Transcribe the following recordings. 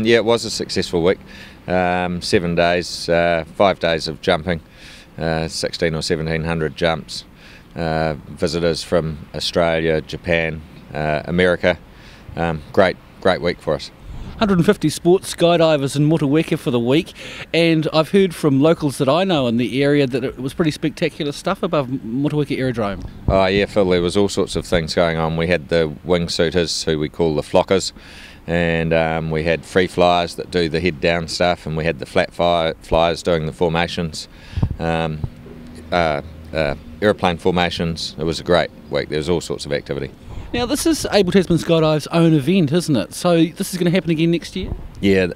Yeah, it was a successful week. 7 days, 5 days of jumping, 16 or 1700 jumps. Visitors from Australia, Japan, America. Great week for us. 150 sports skydivers in Motueka for the week, and I've heard from locals that I know in the area that it was pretty spectacular stuff above Motueka Aerodrome. Oh yeah, Phil, there was all sorts of things going on. We had the wingsuiters, who we call the flockers, and we had free flyers that do the head down stuff, and we had the flat flyers doing the formations, aeroplane formations. It was a great week. There was all sorts of activity. Now, this is Abel Tasman Skydive's own event, isn't it? So this is going to happen again next year? Yeah,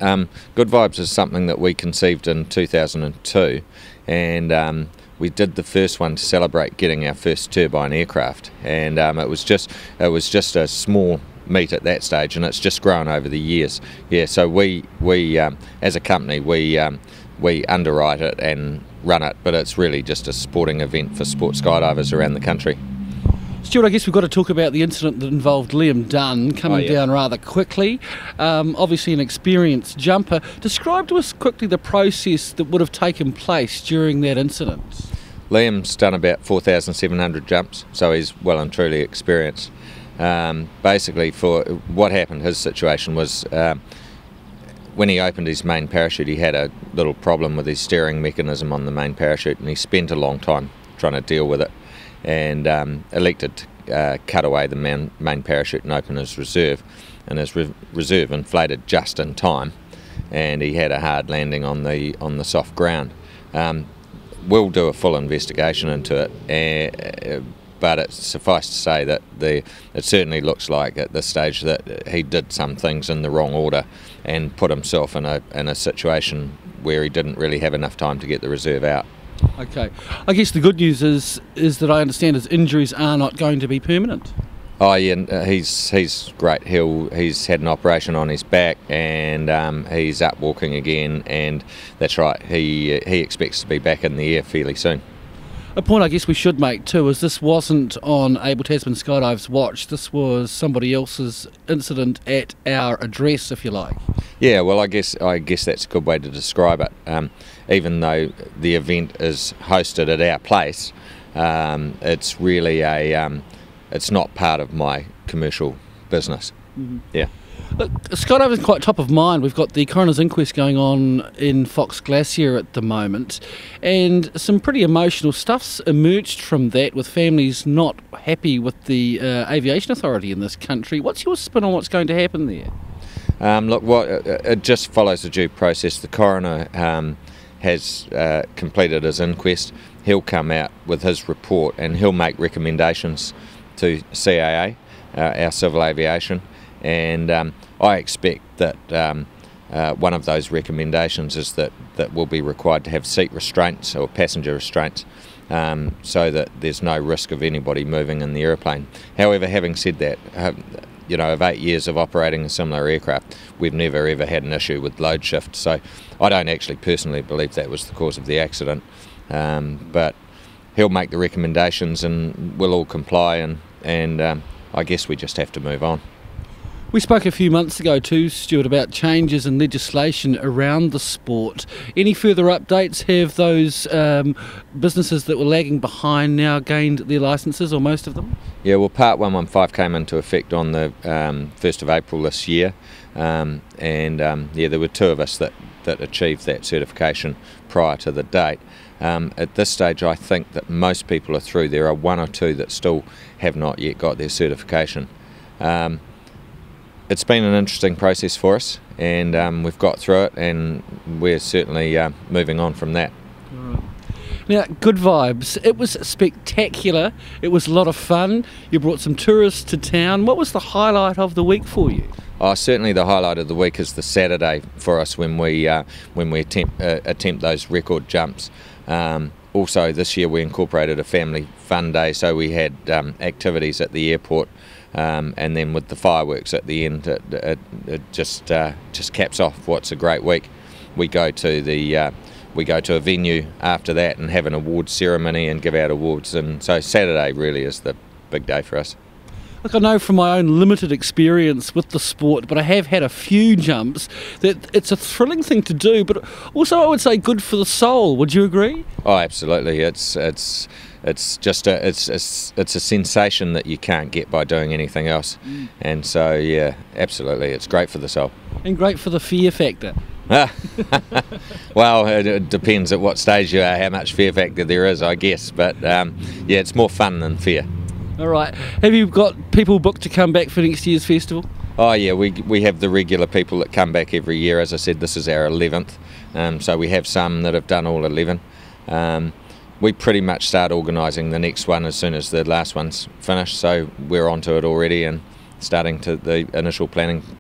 Good Vibes is something that we conceived in 2002, and we did the first one to celebrate getting our first turbine aircraft, and it was just a small meet at that stage, and it's just grown over the years. Yeah, so we as a company we underwrite it and run it, but it's really just a sporting event for sports skydivers around the country. Stuart, I guess we've got to talk about the incident that involved Liam Dunn coming down rather quickly. Obviously an experienced jumper. Describe to us quickly the process that would have taken place during that incident. Liam's done about 4,700 jumps, so he's well and truly experienced. Basically, for what happened, his situation was when he opened his main parachute, he had a little problem with his steering mechanism on the main parachute, and he spent a long time trying to deal with it, and elected to cut away the main parachute and open his reserve, and his reserve inflated just in time, and he had a hard landing on the soft ground. We'll do a full investigation into it, but it's suffice to say that it certainly looks like at this stage that he did some things in the wrong order and put himself in a situation where he didn't really have enough time to get the reserve out. Okay, I guess the good news is that I understand his injuries are not going to be permanent. Oh yeah, he's great. He's had an operation on his back, and he's up walking again, and that's right, he expects to be back in the air fairly soon. A point I guess we should make too is this wasn't on Abel Tasman Skydive's watch. This was somebody else's incident at our address, if you like. Yeah, well, I guess that's a good way to describe it. Even though the event is hosted at our place, it's really it's not part of my commercial business. Mm-hmm. Yeah. Look, skydiving is quite top of mind. We've got the coroner's inquest going on in Fox Glacier at the moment, and some pretty emotional stuff's emerged from that, with families not happy with the aviation authority in this country. What's your spin on what's going to happen there? Look, it just follows the due process. The coroner has completed his inquest. He'll come out with his report, and he'll make recommendations to CAA, our civil aviation. And I expect that one of those recommendations is that we'll be required to have seat restraints or passenger restraints, so that there's no risk of anybody moving in the aeroplane. However, having said that, of 8 years of operating a similar aircraft, we've never ever had an issue with load shift, so I don't actually personally believe that was the cause of the accident. But he'll make the recommendations, and we'll all comply, and I guess we just have to move on. We spoke a few months ago too, Stuart, about changes in legislation around the sport. Any further updates? Have those businesses that were lagging behind now gained their licences, or most of them? Yeah, well, Part 115 came into effect on the 1st of April this year, and there were two of us that achieved that certification prior to the date. At this stage, I think that most people are through. There are one or two that still have not yet got their certification. It's been an interesting process for us, and we've got through it, and we're certainly moving on from that. Right. Now, Good Vibes, it was spectacular, it was a lot of fun, you brought some tourists to town. What was the highlight of the week for you? Oh, certainly the highlight of the week is the Saturday for us when we attempt those record jumps. Also, this year we incorporated a family fun day, so we had activities at the airport, and then with the fireworks at the end, it just caps off what's a great week. We go to a venue after that and have an awards ceremony and give out awards, and so Saturday really is the big day for us. Look, I know from my own limited experience with the sport, but I have had a few jumps, that it's a thrilling thing to do, but also I would say good for the soul. Would you agree? Oh, absolutely. It's just it's a sensation that you can't get by doing anything else, and so yeah, absolutely, it's great for the soul. And great for the fear factor. Well, it depends at what stage you are, how much fear factor there is, I guess. But yeah, it's more fun than fear. All right. Have you got people booked to come back for next year's festival? Oh yeah, we have the regular people that come back every year. As I said, this is our 11th, so we have some that have done all 11. We pretty much start organising the next one as soon as the last one's finished, so we're onto it already and starting to the initial planning